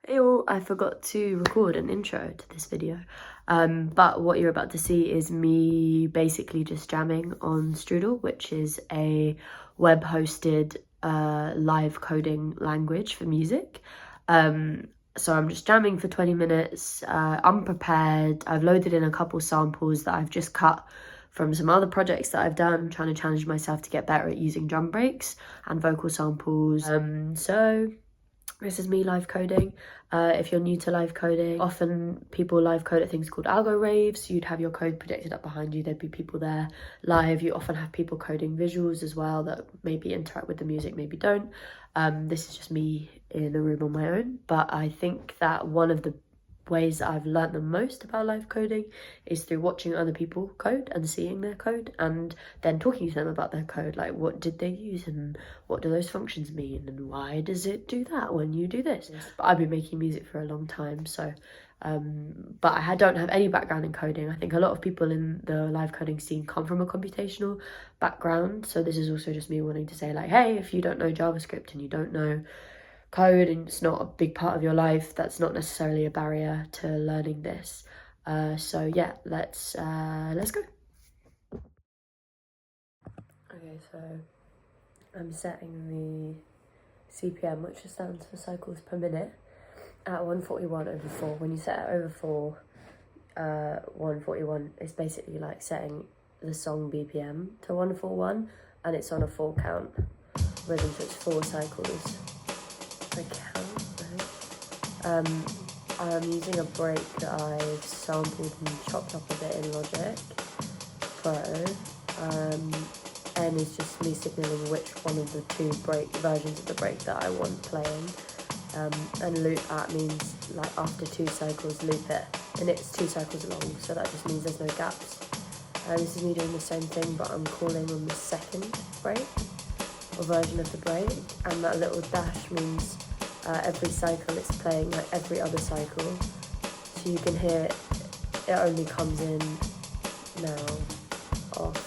Ew, I forgot to record an intro to this video. But what you're about to see is me basically just jamming on Strudel, which is a web-hosted live coding language for music. So I'm just jamming for 20 minutes, unprepared. I've loaded in a couple samples that I've just cut from some other projects that I've done, trying to challenge myself to get better at using drum breaks and vocal samples. So this is me live coding. If you're new to live coding, often people live code at things called algoraves. So you'd have your code projected up behind you, there'd be people there live. You often have people coding visuals as well that maybe interact with the music, maybe don't. This is just me in a room on my own, but I think that one of the ways that I've learned the most about live coding is through watching other people code and seeing their code and then talking to them about their code, like what did they use and what do those functions mean and why does it do that when you do this. But I've been making music for a long time, so but I don't have any background in coding. I think a lot of people in the live coding scene come from a computational background, so this is also just me wanting to say, like, hey, if you don't know JavaScript and you don't know code and it's not a big part of your life, that's not necessarily a barrier to learning this. So yeah, let's go. Okay, so I'm setting the CPM, which stands for cycles per minute, at 141 over 4. When you set it over 4, 141 is basically like setting the song BPM to 141, and it's on a 4 count rhythm, so it's 4 cycles. I'm using a break that I've sampled and chopped up a bit in Logic Pro. N is just me signaling which one of the 2 break versions of the break that I want playing. And loop at means like after 2 cycles loop it, and it's 2 cycles long, so that just means there's no gaps. This is me doing the same thing, but I'm calling on the second break or version of the break, and that little dash means every cycle it's playing like every other cycle, so you can hear it only comes in now, off,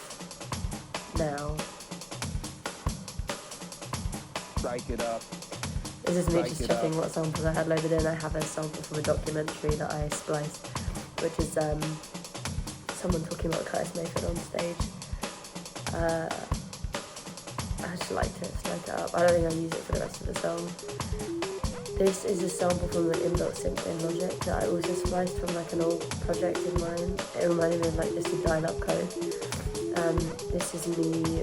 now. Break it up. This is me just checking what samples I had loaded in. I have a sample from a documentary that I spliced, which is someone talking about Curtis Mayfield on stage. I just like to strike it up. I don't think I'll use it for the rest of the song. This is a sample from an inbuilt synth in Logic that I also spliced from like an old project of mine. It reminded me of like just a dial-up code. This is me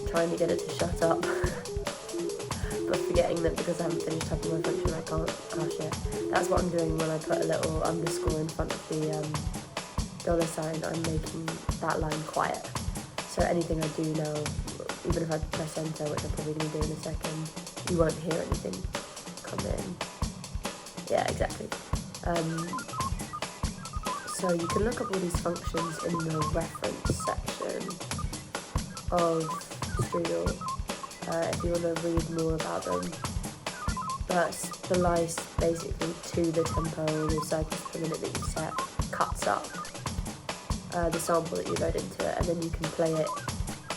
trying to get it to shut up, but forgetting that because I haven't finished typing my function I can't hash it. That's what I'm doing when I put a little underscore in front of the $sign. I'm making that line quiet. So anything I do now, even if I press enter, which I'm probably going to do in a second, you won't hear anything come in. Yeah, exactly. So you can look up all these functions in the reference section of Strudel if you want to read more about them. But splice basically to the tempo or the cycles per minute that you set cuts up the sample that you load into it, and then you can play it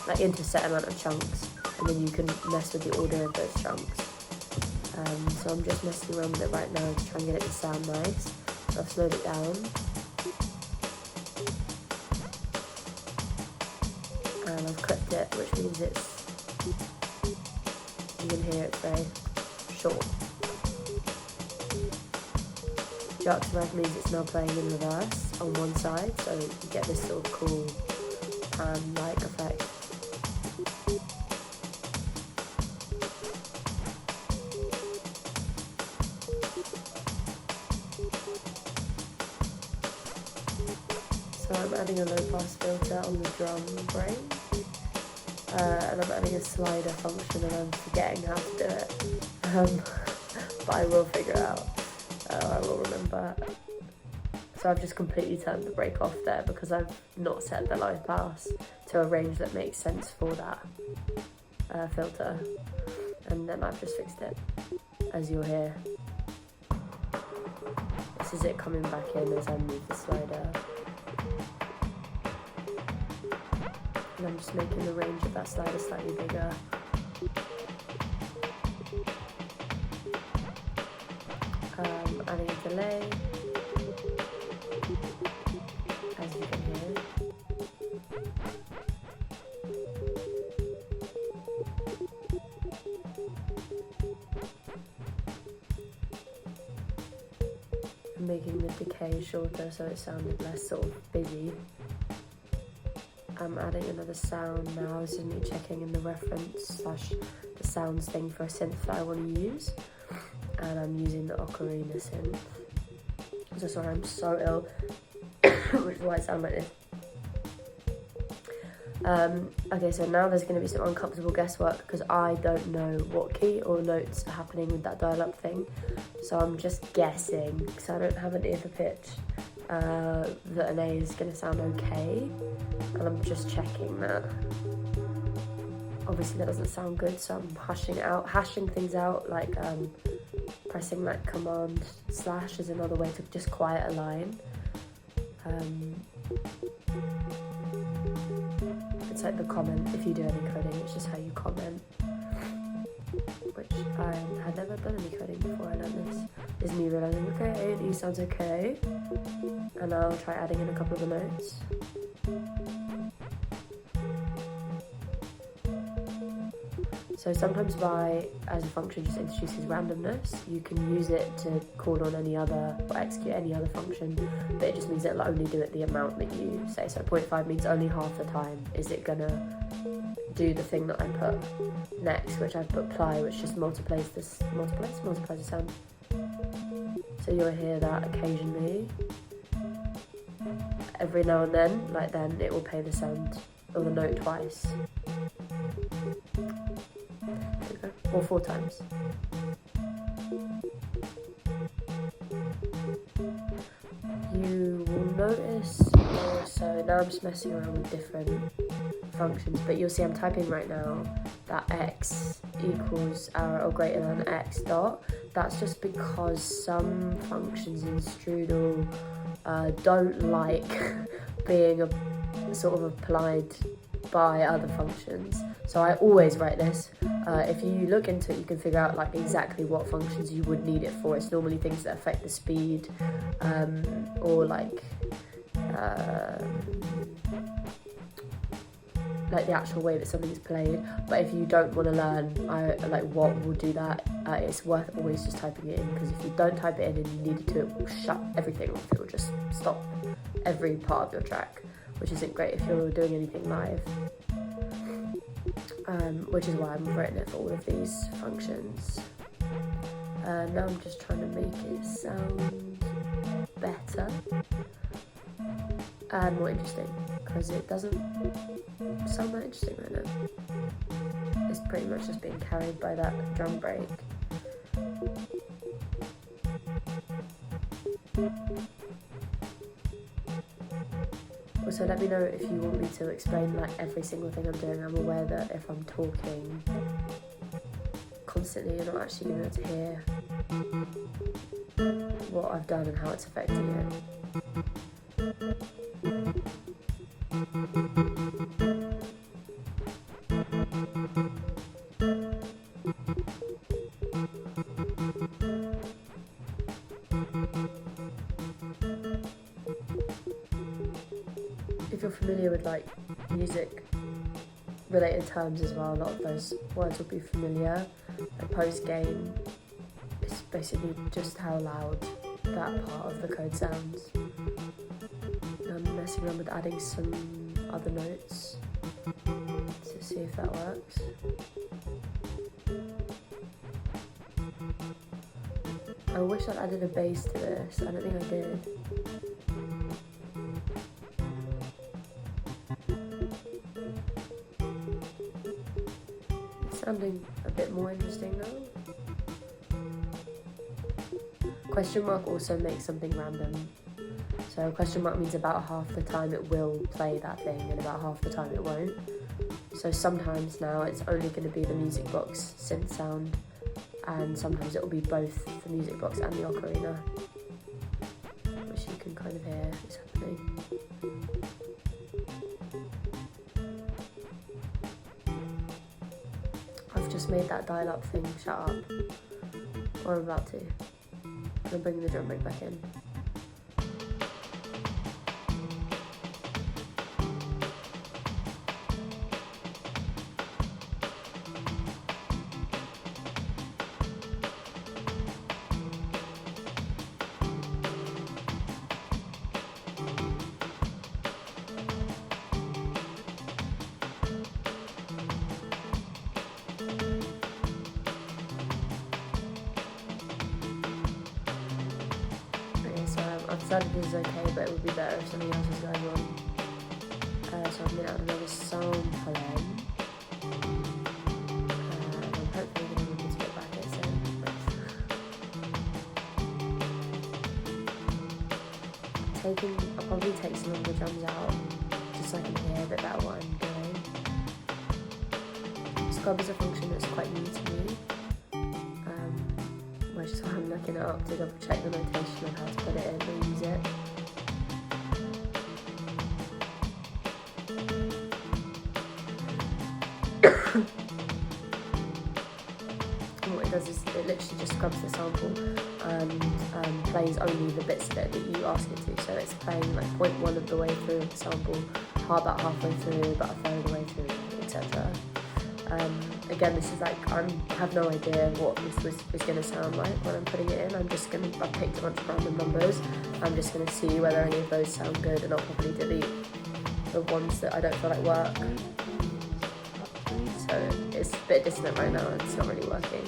like into a set amount of chunks, and then you can mess with the order of those chunks. So I'm just messing around with it right now to try and get it to sound nice. So I've slowed it down. And I've clipped it, which means you can hear it's very short. Juxtaposed means it's now playing in reverse on one side, so you get this sort of cool pan-like effect. So I'm adding a low-pass filter on the drum break, and I'm adding a slider function, and I'm forgetting how to do it, but I will figure it out. I will remember. So I've just completely turned the break off there because I've not set the low pass to a range that makes sense for that filter, and then I've just fixed it, as you'll hear. This is it coming back in as I move the slider. And I'm just making the range of that slider slightly bigger. adding a delay, as you can hear. I'm making the decay shorter so it sounded less sort of busy. I'm adding another sound now. This is me checking in the reference / the sounds thing for a synth that I want to use. And I'm using the ocarina synth. So sorry, I'm so ill, which is why I sound like this. Okay, so now there's going to be some uncomfortable guesswork because I don't know what key or notes are happening with that dial-up thing. So I'm just guessing, because I don't have an ear for pitch, that an A is going to sound okay. And I'm just checking that. Obviously that doesn't sound good, so I'm hashing things out, like pressing like command / is another way to just quiet a line. It's like the comment, if you do any coding, it's just how you comment. Which I had never done any coding before I learned this. This is me realising, okay, A&E sounds okay. And I'll try adding in a couple of the notes. So sometimes as a function just introduces randomness, you can use it to call on any other, or execute any other function, but it just means it'll only do it the amount that you say. So 0.5 means only half the time is it gonna do the thing that I put next, which I've put ply, which just multiplies the sound. So you'll hear that occasionally. Every now and then, like then, it will play the sound or the note twice. Or 4 times. You will notice also, now I'm just messing around with different functions, but you'll see I'm typing right now that x equals arrow or greater than x dot. That's just because some functions in Strudel don't like being sort of applied by other functions. So I always write this. If you look into it, you can figure out like exactly what functions you would need it for. It's normally things that affect the speed, or like the actual way that something is played. But if you don't want to learn like what will do that, it's worth always just typing it in, because if you don't type it in and you needed to, it will shut everything off. It will just stop every part of your track, which isn't great if you're doing anything live. Which is why I've written it for all of these functions. Now I'm just trying to make it sound better and more interesting, because it doesn't sound that interesting right now. It's pretty much just being carried by that drum break. Also, let me know if you want me to explain like every single thing I'm doing. I'm aware that if I'm talking constantly, you're not actually going to be able to hear what I've done and how it's affecting it. If you're familiar with like music related terms as well, a lot of those words will be familiar. Like post gain is basically just how loud that part of the code sounds. I'm messing around with adding some other notes to see if that works. I wish I'd added a bass to this. I don't think I did. Sounding a bit more interesting now. Question mark also makes something random. So question mark means about half the time it will play that thing and about half the time it won't. So sometimes now it's only going to be the music box synth sound, and sometimes it will be both the music box and the ocarina, which you can kind of hear is happening. I've just made that dial-up thing shut up, or I'm about to. I'm bringing the drum rig back in. I've decided this is okay, but it would be better if something else is going on. So I'm going to add another sample in. I'm hopefully going to move this bit back in. I'll probably take some of the drums out, just so I can hear a bit better what I'm doing. Scrub is a function that's quite new to me. Which is why I'm looking it up to double check the notation of how to put it in and use it. And what it does is it literally just scrubs the sample and plays only the bits of it that you ask it to. So it's playing like 0.1 of the way through the sample, about halfway through, about a third of the way through, etc. Again, this is like, I have no idea what this is going to sound like when I'm putting it in. I've picked a bunch of random numbers. I'm just going to see whether any of those sound good, and I'll probably delete the ones that I don't feel like work. So it's a bit dissonant right now, and it's not really working.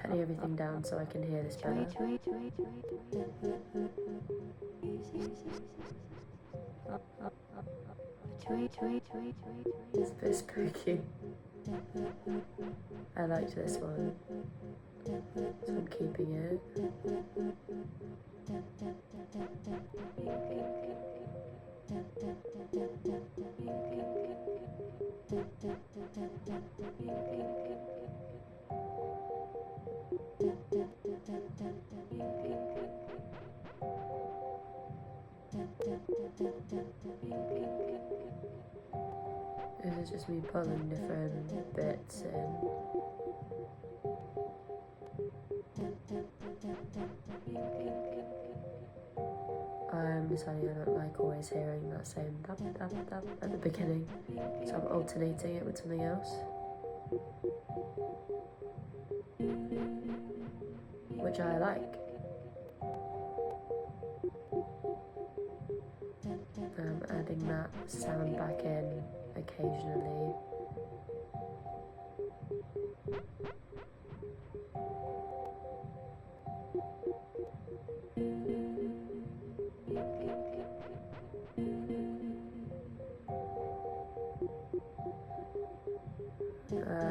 Turning everything down so I can hear this better. It's a bit spooky. I liked this one, so I'm keeping it. This is just me pulling different bits in. I'm deciding I don't like always hearing that same dab dab dab at the beginning, so I'm alternating it with something else, which I like. I'm adding that sound back in occasionally.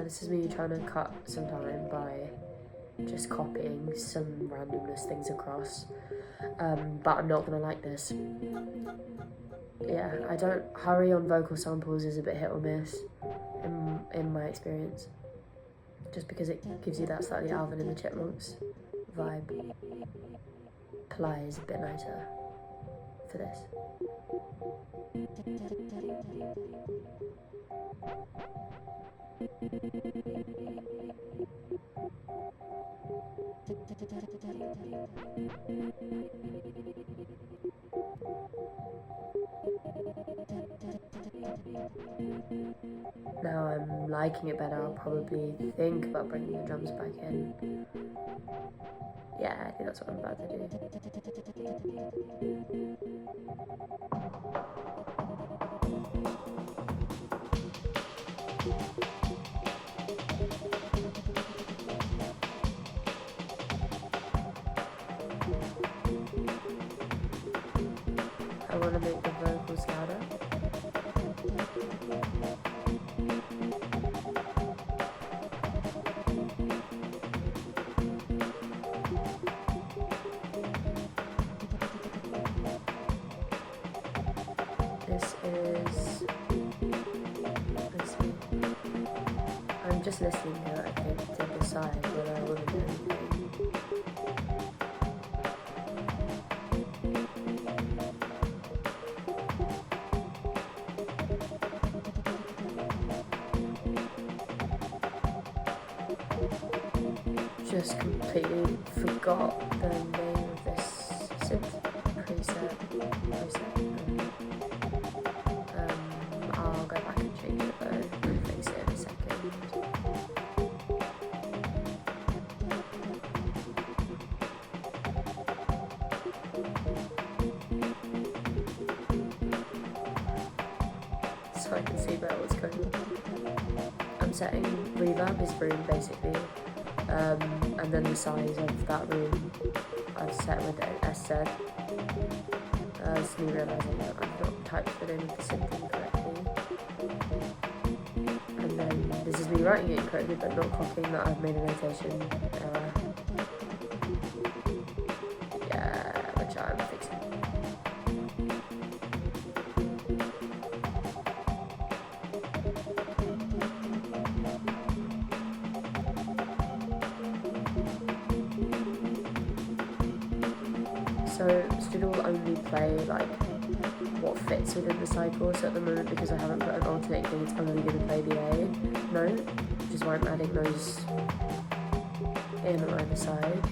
This is me trying to cut some time by just copying some randomness things across, but I'm not gonna like this. Yeah, I don't hurry on vocal samples is a bit hit or miss in my experience, just because it gives you that slightly Alvin and the Chipmunks vibe. Play is a bit nicer for this. Now I'm liking it better. I'll probably think about bringing the drums back in. Yeah, I think that's what I'm about to do. I want to make the vocals louder. this is, let's see, I'm just listening to it, I think, to decide whether I want to do anything. Just completely forgot the name of this synth preset. I'll go back and change it though and fix it in a second. So I can see better what's going on. I'm setting reverb is room basically. And then the size of that room I've set with SZ. It's me realising that I've not typed the name of the synth incorrectly. And then this is me writing it incorrectly but not copying that I've made a notation error. Yeah, which I'm fixing. So strudel will only play like what fits within the cycle, so at the moment because I haven't put an alternating thing, it's only going to play the A note, which is why I'm adding those in on either side.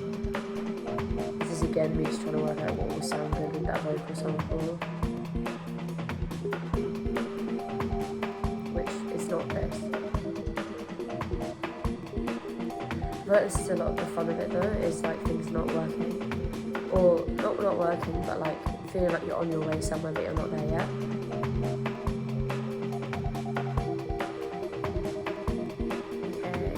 This is again me just trying to work out what will sound good with that vocal sample, which is not this. But this is a lot of the fun of it though, is like things not working. Or not working, but like feeling like you're on your way somewhere but you're not there yet. Okay.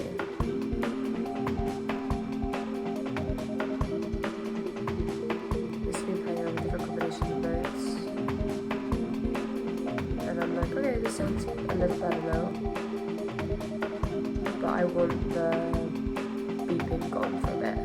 This has been playing around with different combinations of notes. And I'm like, okay, this sounds a little better now. But I want the beeping gone for a bit.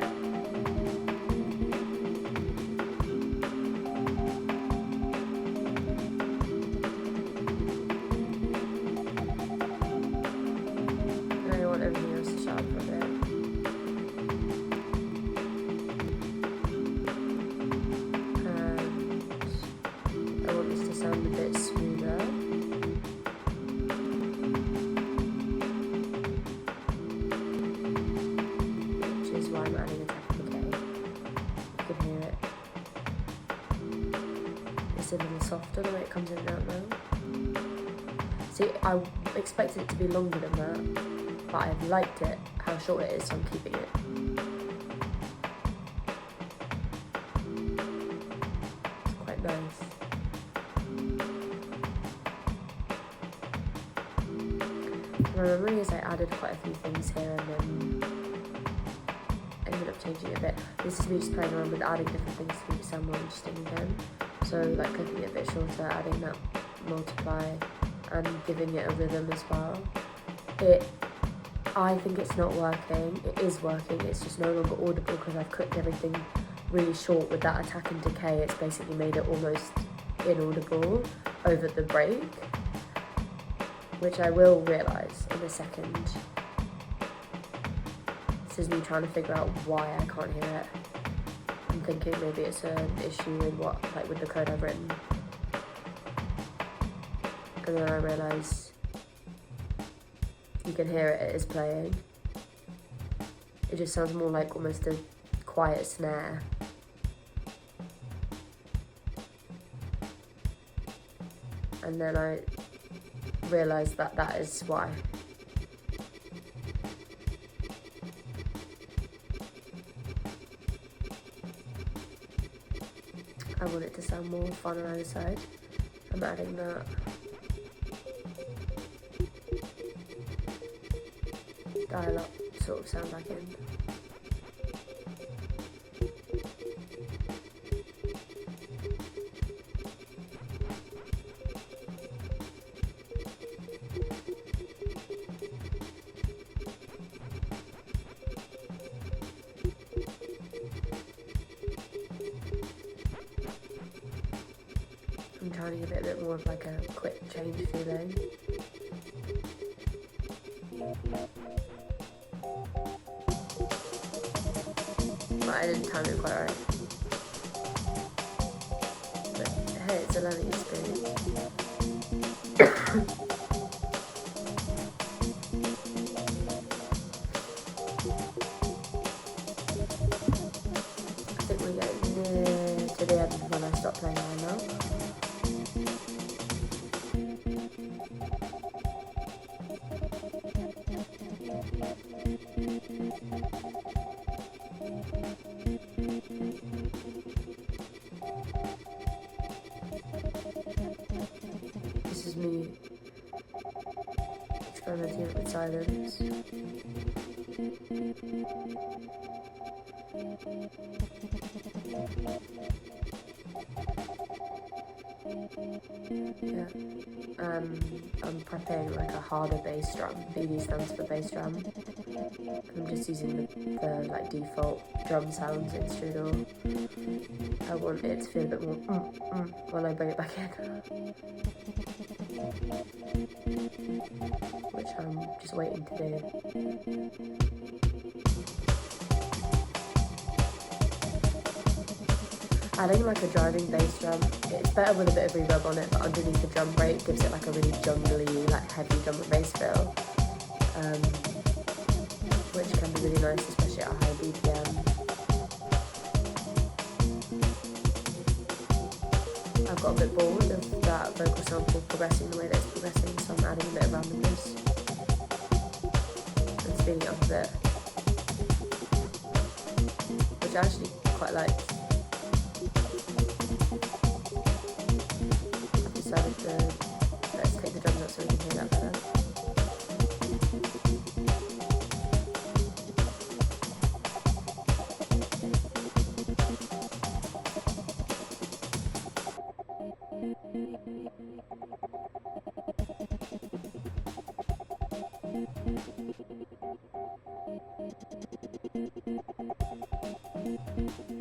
Everything else to shout for a bit. And I want this to sound a bit smoother. Which is why I'm adding a technique. You can hear it. It's a little softer the way it comes in and out now. See, I expected it to be longer than that. But I've liked it, how short it is, so I'm keeping it. It's quite nice. My memory is I added quite a few things here and then ended up changing it a bit. This is me just playing around with adding different things to make it sound more interesting again. So like clicking it a bit shorter, adding that multiply and giving it a rhythm as well. I think it's not working. It is working, it's just no longer audible because I've clicked everything really short with that attack and decay. It's basically made it almost inaudible over the break, which I will realise in a second. This is me trying to figure out why I can't hear it. I'm thinking maybe it's an issue with the code I've written. And then I realise you can hear it is playing. It just sounds more like almost a quiet snare. And then I realised that that is why. I want it to sound more fun on either side. I'm adding that. Dial up sort of sound back in. I'm trying to give it a bit more of like a quick change feeling. But I didn't time it quite right. But hey, it's a learning experience. I think we're getting near to the end when I stop playing right now. This is me experimenting with silence. Yeah. I'm prepping like a harder bass drum. BD stands for bass drum. I'm just using the like default drum sounds in Strudel. I want it to feel a bit more when I bring it back in. Which I'm just waiting to do. Adding like a driving bass drum, it's better with a bit of reverb on it, but underneath the drum break gives it like a really jungly, like heavy drum and bass feel, which can be really nice, especially at a high BPM. I've got a bit bored of that vocal sample progressing the way that it's progressing, so I'm adding a bit of randomness and speeding it up a bit, which I actually quite like. Let's take the drums out so we can hear that better.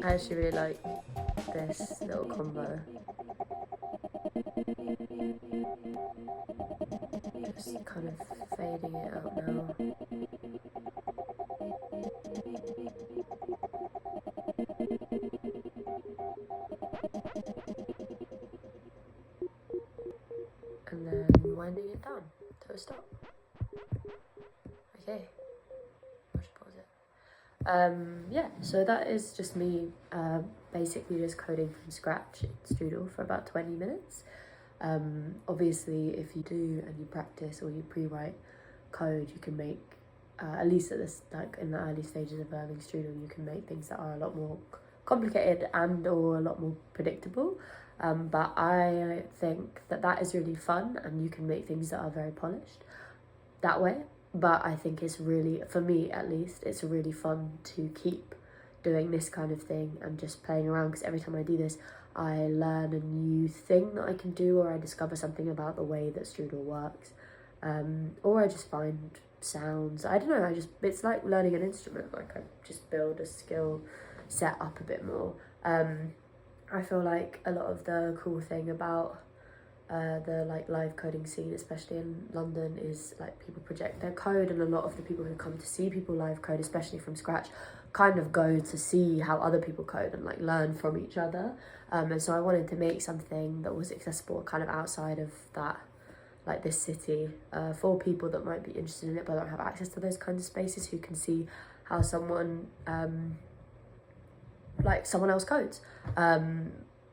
I actually really like this little combo. Just kind of fading it out now. And then winding it down to a stop. Okay, I should pause it. Yeah, so that is just me basically just coding from scratch in Strudel for about 20 minutes. Obviously, if you do and you practice or you pre-write code, you can make, at least at this, like in the early stages of learning Strudel, you can make things that are a lot more complicated and or a lot more predictable. But I think that that is really fun, and you can make things that are very polished that way. But I think it's really, for me at least, it's really fun to keep doing this kind of thing and just playing around, because every time I do this, I learn a new thing that I can do, or I discover something about the way that Strudel works, or I just find sounds. I don't know, it's like learning an instrument. Like I just build a skill set up a bit more. I feel like a lot of the cool thing about the like live coding scene, especially in London, is like people project their code, and a lot of the people who come to see people live code, especially from scratch, kind of go to see how other people code and like learn from each other. And so I wanted to make something that was accessible kind of outside of that, like this city, for people that might be interested in it but don't have access to those kinds of spaces, who can see how someone else codes.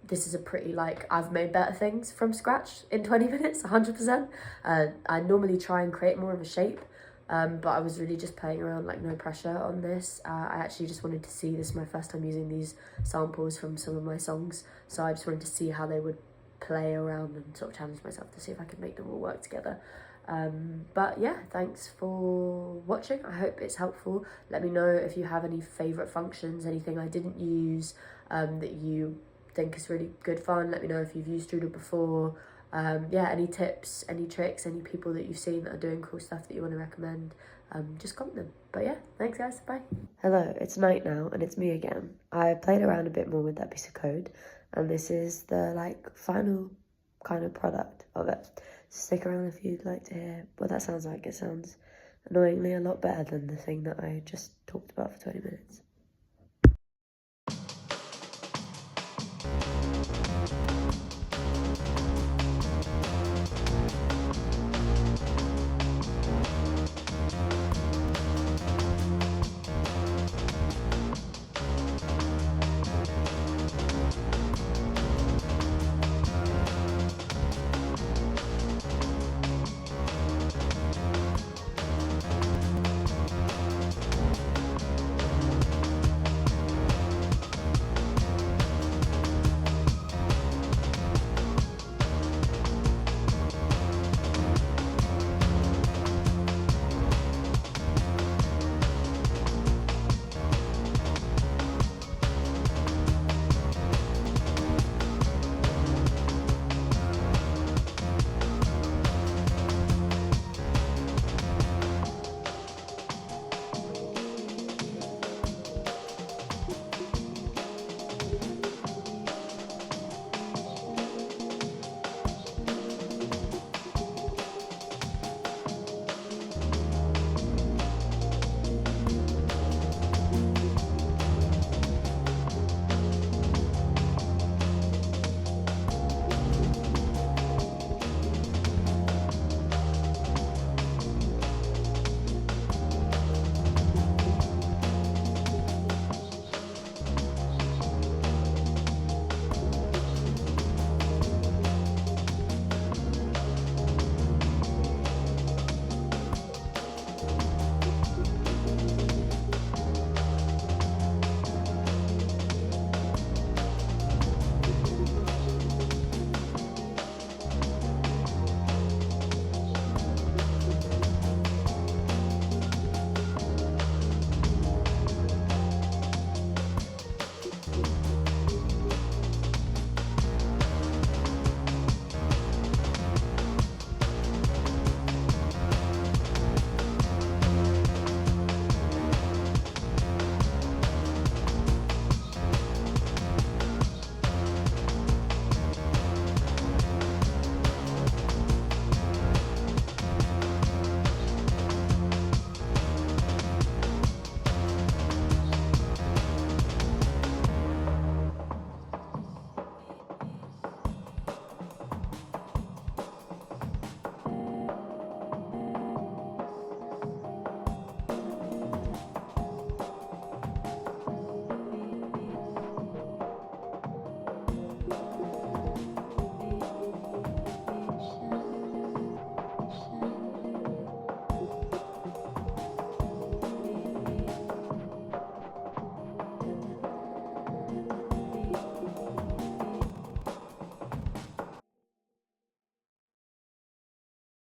This is a pretty, like, I've made better things from scratch in 20 minutes, 100%. I normally try and create more of a shape, but I was really just playing around, like, no pressure on this. I actually just wanted to see, this is my first time using these samples from some of my songs, so I just wanted to see how they would play around and sort of challenge myself to see if I could make them all work together. But yeah, thanks for watching. I hope it's helpful. Let me know if you have any favourite functions, anything I didn't use that you think is really good fun. Let me know if you've used Strudel before. Yeah, any tips, any tricks, any people that you've seen that are doing cool stuff that you want to recommend, just comment them. But yeah, thanks guys, bye. Hello, it's night now and it's me again. I played around a bit more with that piece of code, and this is the like final kind of product of it. So stick around if you'd like to hear what that sounds like. It sounds annoyingly a lot better than the thing that I just talked about for 20 minutes.